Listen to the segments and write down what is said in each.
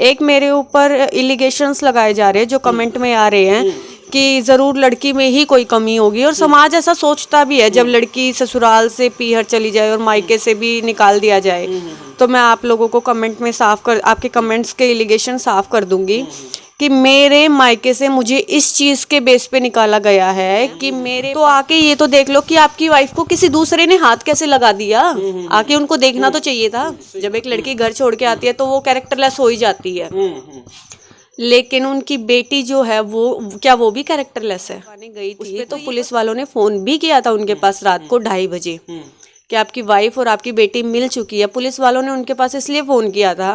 एक मेरे ऊपर एलिगेशंस लगाए जा रहे हैं जो कमेंट में आ रहे हैं कि ज़रूर लड़की में ही कोई कमी होगी, और समाज ऐसा सोचता भी है। जब लड़की ससुराल से पीहर चली जाए और मायके से भी निकाल दिया जाए, तो मैं आप लोगों को कमेंट में आपके कमेंट्स के एलिगेशन साफ कर दूंगी कि मेरे मायके से मुझे इस चीज़ के बेस पे निकाला गया है कि मेरे तो आके ये तो देख लो कि आपकी वाइफ को किसी दूसरे ने हाथ कैसे लगा दिया। आके उनको देखना तो चाहिए था। जब एक लड़की घर छोड़ के आती है तो वो कैरेक्टरलेस हो ही जाती है, लेकिन उनकी बेटी जो है वो भी कैरेक्टरलेस है। गई थी तो पुलिस वालों ने फोन भी किया था उनके पास रात को 2:30 बजे कि आपकी वाइफ और आपकी बेटी मिल चुकी है। पुलिस वालों ने उनके पास इसलिए फोन किया था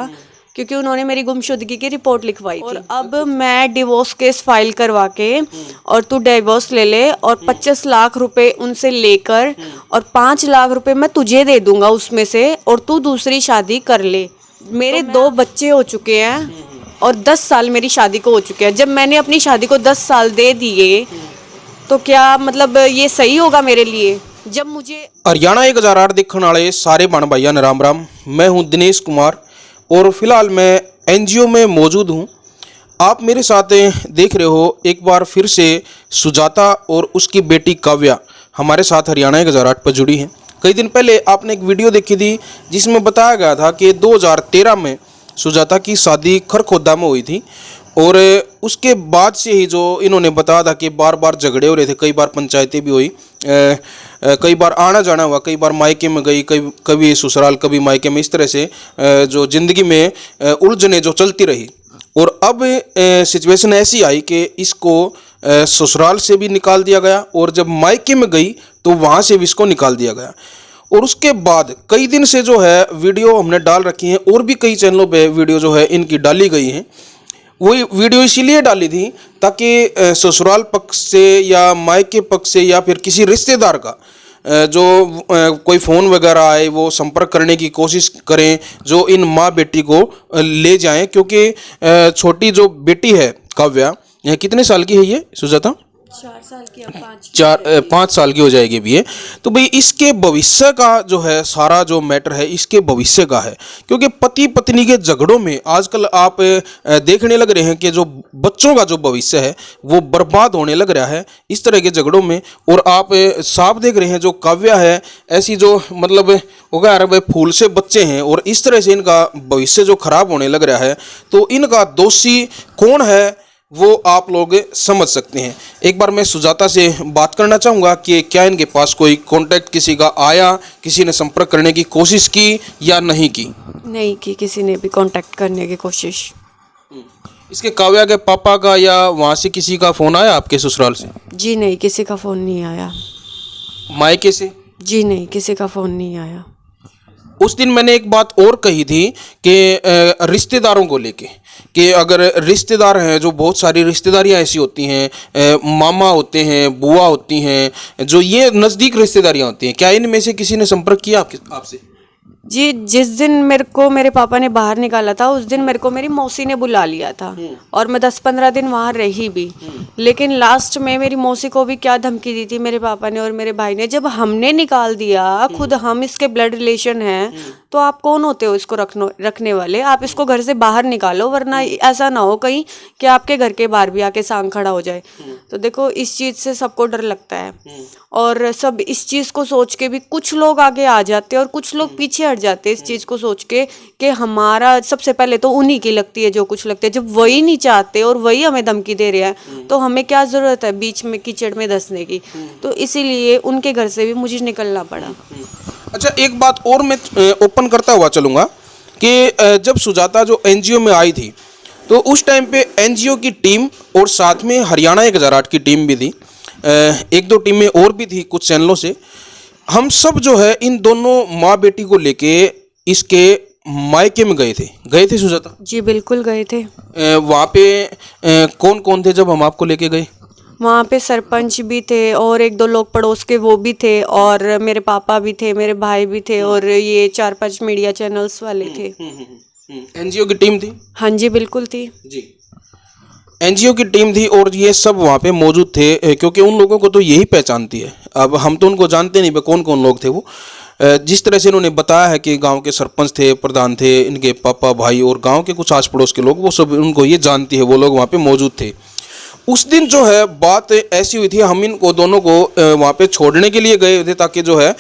क्योंकि उन्होंने मेरी गुमशुदगी की रिपोर्ट लिखवाई थी। और अब मैं डिवोर्स केस फाइल करवा के और तू डिवोर्स ले ले और 25 लाख रुपए उनसे लेकर और 5 लाख रुपए मैं तुझे दे दूंगा उसमें से, और तू दूसरी शादी कर ले। मेरे 2 बच्चे हो चुके हैं और 10 साल मेरी शादी को हो चुके हैं। जब मैंने अपनी शादी को 10 साल दे दिए तो क्या मतलब ये सही होगा मेरे लिए? जब मुझे हरियाणा 1008 देखने वाले सारे बहन भाइयों ने राम राम। मैं हूं दिनेश कुमार और फिलहाल मैं एनजीओ में मौजूद हूं। आप मेरे साथ देख रहे हो एक बार फिर से सुजाता और उसकी बेटी काव्या हमारे साथ हरियाणा 1008 पर जुड़ी हैं। कई दिन पहले आपने एक वीडियो देखी थी जिसमें बताया गया था कि 2013 में सुजाता की शादी खरखोदा में हुई थी, और उसके बाद से ही जो इन्होंने बताया था कि बार बार झगड़े हो रहे थे, कई बार पंचायतें भी हुई, कई बार आना जाना हुआ, कई बार मायके में गई, कभी ससुराल कभी मायके में, इस तरह से जो ज़िंदगी में उलझने जो चलती रही। और अब सिचुएशन ऐसी आई कि इसको ससुराल से भी निकाल दिया गया, और जब मायके में गई तो वहाँ से भी इसको निकाल दिया गया। और उसके बाद कई दिन से जो है वीडियो हमने डाल रखी हैं, और भी कई चैनलों पे वीडियो जो है इनकी डाली गई हैं। वही वीडियो इसीलिए डाली थी ताकि ससुराल पक्ष से या मायके पक्ष से या फिर किसी रिश्तेदार का जो कोई फ़ोन वगैरह आए वो संपर्क करने की कोशिश करें, जो इन माँ बेटी को ले जाएं। क्योंकि छोटी जो बेटी है काव्या, कितने साल की है ये सुजाता? 4 साल की, अब 5 साल की हो जाएगी भी ये। तो भाई इसके भविष्य का जो है सारा जो मैटर है इसके भविष्य का है, क्योंकि पति पत्नी के झगड़ों में आजकल आप देखने लग रहे हैं कि जो बच्चों का जो भविष्य है वो बर्बाद होने लग रहा है इस तरह के झगड़ों में। और आप साफ देख रहे हैं जो काव्या है ऐसी जो मतलब होगा यार भाई फूल से बच्चे हैं, और इस तरह से इनका भविष्य जो खराब होने लग रहा है। तो इनका दोषी कौन है वो आप लोग समझ सकते हैं। एक बार मैं सुजाता से बात करना चाहूँगा कि क्या इनके पास कोई कांटेक्ट किसी का आया, किसी ने संपर्क करने की कोशिश की या नहीं की? नहीं की, किसी ने भी कांटेक्ट करने की कोशिश। इसके काव्या के पापा का या वहाँ से किसी का फ़ोन आया आपके ससुराल से? जी नहीं, किसी का फ़ोन नहीं आया। मायके से? जी नहीं, किसी का फ़ोन नहीं आया। उस दिन मैंने एक बात और कही थी कि रिश्तेदारों को लेके, कि अगर रिश्तेदार हैं, जो बहुत सारी रिश्तेदारियां ऐसी होती हैं, मामा होते हैं, बुआ होती हैं, जो ये नज़दीक रिश्तेदारियां होती हैं, क्या इनमें से किसी ने संपर्क किया आपसे? जी, जिस दिन मेरे को मेरे पापा ने बाहर निकाला था उस दिन मेरे को मेरी मौसी ने बुला लिया था, और मैं 10-15 दिन वहाँ रही भी। लेकिन लास्ट में मेरी मौसी को भी क्या धमकी दी थी मेरे पापा ने और मेरे भाई ने, जब हमने निकाल दिया, खुद हम इसके ब्लड रिलेशन हैं, तो आप कौन होते हो इसको रखने वाले? आप इसको घर से बाहर निकालो, वरना ऐसा ना हो कहीं कि आपके घर के बाहर भी आके सांग खड़ा हो जाए। तो देखो इस चीज़ से सबको डर लगता है, और सब इस चीज़ को सोच के भी कुछ लोग आगे आ जाते हैं और कुछ लोग पीछे हट जाते हैं इस चीज़ को सोच के कि हमारा सबसे पहले तो उन्हीं की लगती है जो कुछ लगते हैं। जब वही नहीं चाहते और वही हमें धमकी दे रहे हैं तो हमें क्या ज़रूरत है बीच में कीचड़ में धंसने की? तो इसीलिए उनके घर से भी मुझे निकलना पड़ा। अच्छा, एक बात और मैं ओपन करता हुआ चलूँगा कि जब सुजाता जो एनजीओ में आई थी तो उस टाइम पे एनजीओ की टीम और साथ में हरियाणा 1008 की टीम भी थी, 1-2 टीमें और भी थी कुछ चैनलों से। हम सब जो है इन दोनों माँ बेटी को लेके इसके मायके में गए थे सुजाता? जी बिल्कुल गए थे। वहाँ पे कौन कौन थे जब हम आपको लेके गए? वहाँ पे सरपंच भी थे और 1-2 लोग पड़ोस के वो भी थे, और मेरे पापा भी थे, मेरे भाई भी थे, और ये 4-5 मीडिया चैनल्स वाले थे। एनजीओ की टीम थी? हाँ जी बिल्कुल थी जी, एनजीओ की टीम थी और ये सब वहाँ पे मौजूद थे, क्योंकि उन लोगों को तो यही पहचानती है। अब हम तो उनको जानते नहीं कौन कौन लोग थे वो। जिस तरह से इन्होंने बताया है कि गांव के सरपंच थे, प्रधान थे, इनके पापा, भाई और गांव के कुछ आस पड़ोस के लोग, वो सब उनको ये जानती है, वो लोग वहाँ पे मौजूद थे। उस दिन जो है बात ऐसी हुई थी, हम इनको दोनों को वहाँ पे छोड़ने के लिए गए थे, ताकि जो है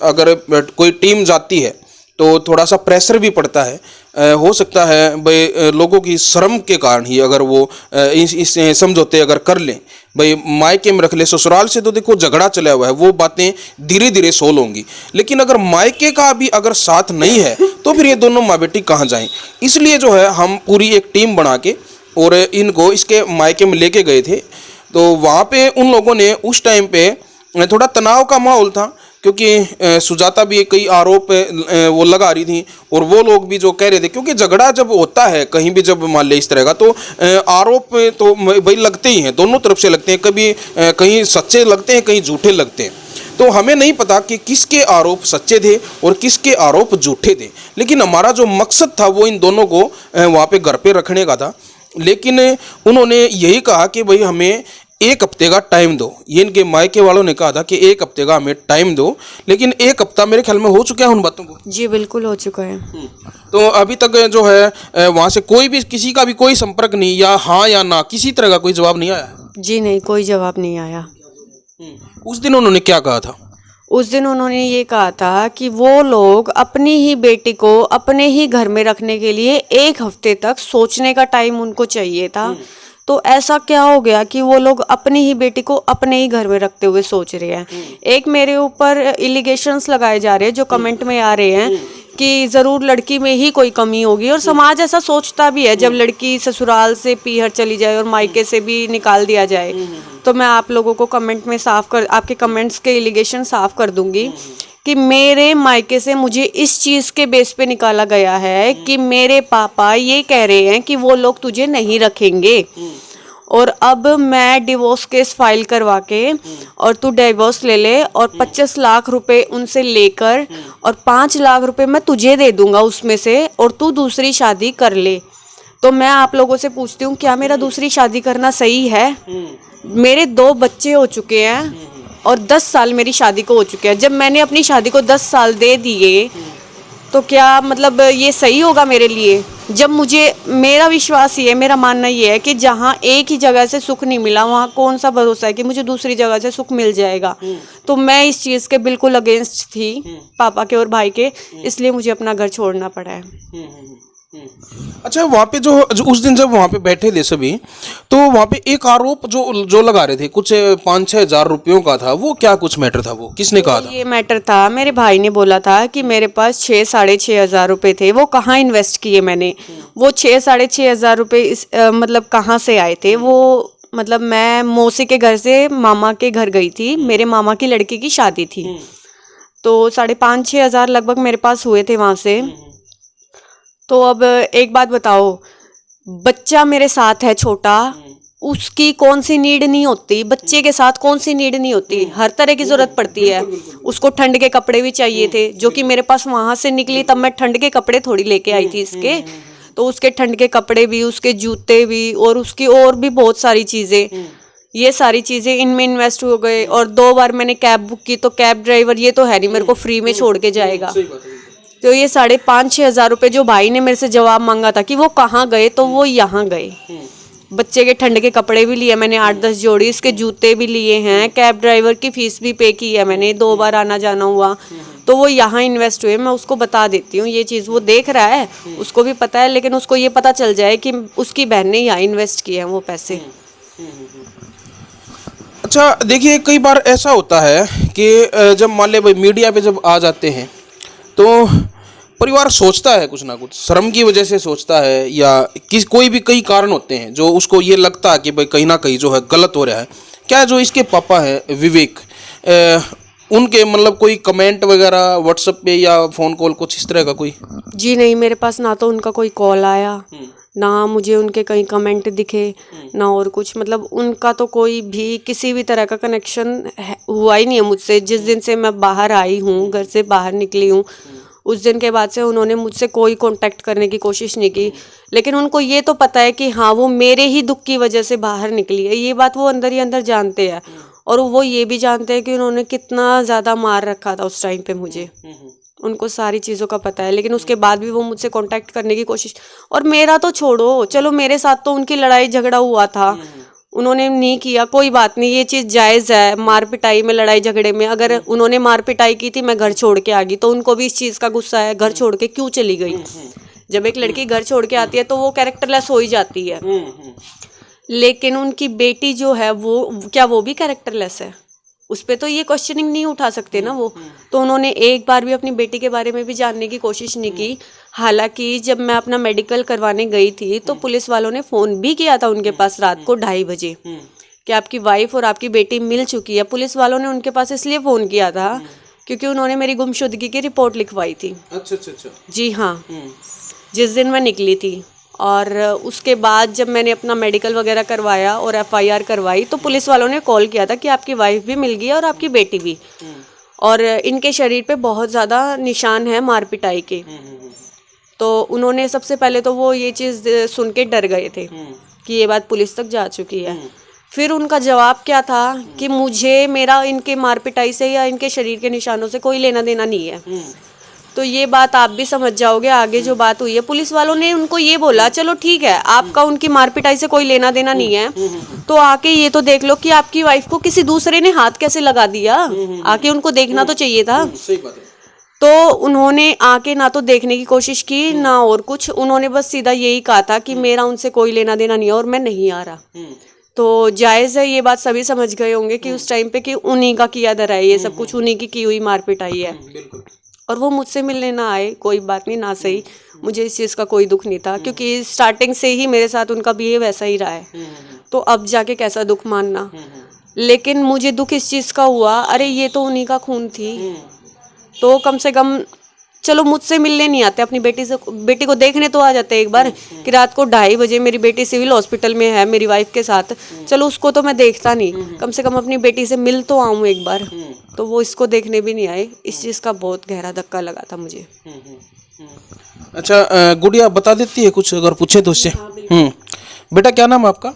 अगर कोई टीम जाती है तो थोड़ा सा प्रेशर भी पड़ता है। हो सकता है भाई लोगों की शर्म के कारण ही अगर वो इस समझौते अगर कर लें, भाई मायके में रख ले, ससुराल से तो देखो झगड़ा चला हुआ है, वो बातें धीरे धीरे सोल्व होंगी, लेकिन अगर मायके का भी अगर साथ नहीं है तो फिर ये दोनों माँ बेटी कहाँ जाएं। इसलिए जो है हम पूरी एक टीम बना के और इनको इसके मायके में लेके गए थे। तो वहाँ पे उन लोगों ने उस टाइम पे थोड़ा तनाव का माहौल था, क्योंकि सुजाता भी कई आरोप वो लगा रही थी और वो लोग भी जो कह रहे थे, क्योंकि झगड़ा जब होता है कहीं भी, जब मान ले इस तरह का, तो आरोप तो भाई लगते ही हैं, दोनों तरफ से लगते हैं, कभी कहीं सच्चे लगते हैं, कहीं झूठे लगते हैं। तो हमें नहीं पता कि किसके आरोप सच्चे थे और किसके आरोप झूठे थे, लेकिन हमारा जो मकसद था वो इन दोनों को वहाँ पे घर पे रखने का था। लेकिन उन्होंने यही कहा कि भाई हमें 1 हफ्ते का टाइम दो, ये इनके मायके वालों ने कहा था कि 1 हफ्ते का हमें टाइम दो, लेकिन 1 हफ्ता मेरे ख्याल में हो चुका है उन बातों को। जी बिल्कुल हो चुका है। तो अभी तक जो है वहाँ से कोई भी, किसी का भी कोई संपर्क नहीं, या हाँ या ना, किसी तरह का कोई जवाब नहीं आया? जी नहीं, कोई जवाब नहीं आया। उस दिन उन्होंने क्या कहा था? उस दिन उन्होंने ये कहा था कि वो लोग अपनी ही बेटी को अपने ही घर में रखने के लिए 1 हफ्ते तक सोचने का टाइम उनको चाहिए था। तो ऐसा क्या हो गया कि वो लोग अपनी ही बेटी को अपने ही घर में रखते हुए सोच रहे हैं। एक मेरे ऊपर एलिगेशंस लगाए जा रहे हैं, जो कमेंट में आ रहे हैं कि ज़रूर लड़की में ही कोई कमी होगी, और समाज ऐसा सोचता भी है। जब लड़की ससुराल से पीहर चली जाए और मायके से भी निकाल दिया जाए, तो मैं आप लोगों को कमेंट में आपके कमेंट्स के एलिगेशन साफ कर दूंगी कि मेरे मायके से मुझे इस चीज़ के बेस पे निकाला गया है कि मेरे पापा ये कह रहे हैं कि वो लोग तुझे नहीं रखेंगे, और अब मैं डिवोर्स केस फाइल करवा के और तू डिवोर्स ले ले, और 25 लाख रुपए उनसे लेकर और 5 लाख रुपए मैं तुझे दे दूंगा उसमें से, और तू दूसरी शादी कर ले। तो मैं आप लोगों से पूछती हूँ, क्या मेरा दूसरी शादी करना सही है? मेरे 2 बच्चे हो चुके हैं और 10 साल मेरी शादी को हो चुके हैं। जब मैंने अपनी शादी को 10 साल दे दिए, तो क्या मतलब ये सही होगा मेरे लिए? जब मेरा विश्वास ये है, मेरा मानना ये है कि जहाँ एक ही जगह से सुख नहीं मिला, वहाँ कौन सा भरोसा है कि मुझे दूसरी जगह से सुख मिल जाएगा। तो मैं इस चीज़ के बिल्कुल अगेंस्ट थी, पापा के और भाई के, इसलिए मुझे अपना घर छोड़ना पड़ा है। अच्छा, वहाँ पे जो उस दिन जब वहाँ पे बैठे थे सभी, तो वहाँ पे एक आरोप जो लगा रहे थे, कुछ 5-6 हज़ार रुपयों का था, वो क्या कुछ मैटर था? वो किसने कहा था? ये मैटर था, मेरे भाई ने बोला था कि मेरे पास 6-6.5 हज़ार रुपये थे। वो कहाँ इन्वेस्ट किए मैंने? वो 6-6.5 हज़ार रुपये मतलब कहाँ से आए थे? वो मतलब मैं मौसी के घर से मामा के घर गई थी, मेरे मामा की लड़की की शादी थी, तो 5.5-6 हज़ार लगभग मेरे पास हुए थे वहाँ से। तो अब एक बात बताओ, बच्चा मेरे साथ है छोटा, उसकी कौन सी नीड नहीं होती? बच्चे के साथ कौन सी नीड नहीं होती? हर तरह की ज़रूरत पड़ती है। उसको ठंड के कपड़े भी चाहिए थे, जो कि मेरे पास वहाँ से निकली तब मैं ठंड के कपड़े थोड़ी लेके आई थी इसके। तो उसके ठंड के कपड़े भी, उसके जूते भी, और उसकी और भी बहुत सारी चीज़ें, ये सारी चीज़ें इनमें इन्वेस्ट हो गए। और 2 बार मैंने कैब बुक की, तो कैब ड्राइवर ये तो है नहीं मेरे को फ्री में छोड़ के जाएगा। तो ये 5.5-6 हज़ार रुपये जो भाई ने मेरे से जवाब मांगा था कि वो कहाँ गए, तो वो यहाँ गए। बच्चे के ठंड के कपड़े भी लिए मैंने 8-10 जोड़ी, इसके जूते भी लिए हैं, कैब ड्राइवर की फीस भी पे की है मैंने, 2 बार आना जाना हुआ, तो वो यहाँ इन्वेस्ट हुए। मैं उसको बता देती हूँ ये चीज़, वो देख रहा है, उसको भी पता है, लेकिन उसको ये पता चल जाए कि उसकी बहन ने यहाँ इन्वेस्ट किए हैं वो पैसे। अच्छा देखिए, कई बार ऐसा होता है कि जब मान ले भाई मीडिया पे जब आ जाते हैं, तो परिवार सोचता है कुछ ना कुछ, शर्म की वजह से सोचता है, या कोई भी कई कारण होते हैं जो उसको ये लगता है कि भाई कहीं ना कहीं जो है गलत हो रहा है। क्या जो इसके पापा हैं विवेक, उनके मतलब कोई कमेंट वगैरह व्हाट्सएप पे या फ़ोन कॉल कुछ इस तरह का कोई? जी नहीं, मेरे पास ना तो उनका कोई कॉल आया, ना मुझे उनके कहीं कमेंट दिखे, ना और कुछ। मतलब उनका तो कोई भी किसी भी तरह का कनेक्शन हुआ ही नहीं है मुझसे। जिस दिन से मैं बाहर आई हूँ, घर से बाहर निकली हूँ, उस दिन के बाद से उन्होंने मुझसे कोई कांटेक्ट करने की कोशिश नहीं की। लेकिन उनको ये तो पता है कि हाँ, वो मेरे ही दुख की वजह से बाहर निकली है, ये बात वो अंदर ही अंदर जानते हैं। और वो ये भी जानते हैं कि उन्होंने कितना ज़्यादा मार रखा था उस टाइम पे मुझे। उनको सारी चीज़ों का पता है, लेकिन उसके बाद भी वो मुझसे कांटेक्ट करने की कोशिश। और मेरा तो छोड़ो, चलो मेरे साथ तो उनकी लड़ाई झगड़ा हुआ था, उन्होंने नहीं किया, कोई बात नहीं, ये चीज़ जायज़ है। मार पिटाई में, लड़ाई झगड़े में अगर उन्होंने मार पिटाई की थी, मैं घर छोड़ के आ गई, तो उनको भी इस चीज़ का गुस्सा है, घर छोड़ के क्यों चली गई। जब एक लड़की घर छोड़ के आती है तो वो कैरेक्टरलेस हो ही जाती है। लेकिन उनकी बेटी जो है वो भी कैरेक्टरलेस है, उस पर तो ये क्वेश्चनिंग नहीं उठा सकते ना वो। तो उन्होंने एक बार भी अपनी बेटी के बारे में भी जानने की कोशिश नहीं की। हालांकि जब मैं अपना मेडिकल करवाने गई थी तो पुलिस वालों ने फ़ोन भी किया था उनके पास रात को 2:30 बजे कि आपकी वाइफ और आपकी बेटी मिल चुकी है। पुलिस वालों ने उनके पास इसलिए फ़ोन किया था क्योंकि उन्होंने मेरी गुमशुदगी की रिपोर्ट लिखवाई थी। अच्छा। जी हाँ, जिस दिन मैं निकली थी। और उसके बाद जब मैंने अपना मेडिकल वगैरह करवाया और FIR करवाई तो पुलिस वालों ने कॉल किया था कि आपकी वाइफ भी मिल गई है और आपकी बेटी भी, और इनके शरीर पे बहुत ज़्यादा निशान है मार पिटाई के। तो उन्होंने सबसे पहले तो वो ये चीज़ सुन के डर गए थे कि ये बात पुलिस तक जा चुकी है। फिर उनका जवाब क्या था कि मुझे मेरा इनके मार पिटाई से या इनके शरीर के निशानों से कोई लेना देना नहीं है। तो ये बात आप भी समझ जाओगे आगे जो बात हुई है। पुलिस वालों ने उनको ये बोला, चलो ठीक है, आपका उनकी मार पिटाई से कोई लेना देना नहीं है, तो आके ये तो देख लो कि आपकी वाइफ को किसी दूसरे ने हाथ कैसे लगा दिया। आके उनको देखना तो चाहिए था। सही बात है। तो उन्होंने आके ना तो देखने की कोशिश की ना और कुछ, उन्होंने बस सीधा यही कहा था कि मेरा उनसे कोई लेना देना नहीं है और मैं नहीं आ रहा। तो जायज़ है, ये बात सभी समझ गए होंगे कि उस टाइम पे कि उन्हीं का किया धरा है, ये सब कुछ उन्हीं की हुई मार पिटाई है। बिल्कुल। और वो मुझसे मिलने ना आए, कोई बात नहीं, ना सही, मुझे इस चीज़ का कोई दुख नहीं था क्योंकि स्टार्टिंग से ही मेरे साथ उनका बिहेव वैसा ही रहा है। तो अब जाके कैसा दुख मानना। लेकिन मुझे दुख इस चीज़ का हुआ, अरे ये तो उन्हीं का खून थी, तो कम से कम चलो मुझसे मिलने नहीं आते, अपनी बेटी को देखने तो आ जाते एक बार कि रात को 2:30 बजे मेरी बेटी सिविल हॉस्पिटल में है मेरी वाइफ के साथ, चलो उसको तो मैं देखता नहीं, कम से कम अपनी बेटी से मिल तो आऊँ एक बार। तो वो इसको देखने भी नहीं आए। इस चीज़ का बहुत गहरा धक्का लगा था मुझे। अच्छा, गुड़िया बता देती है कुछ अगर पूछे तो उससे? बेटा क्या नाम है आपका?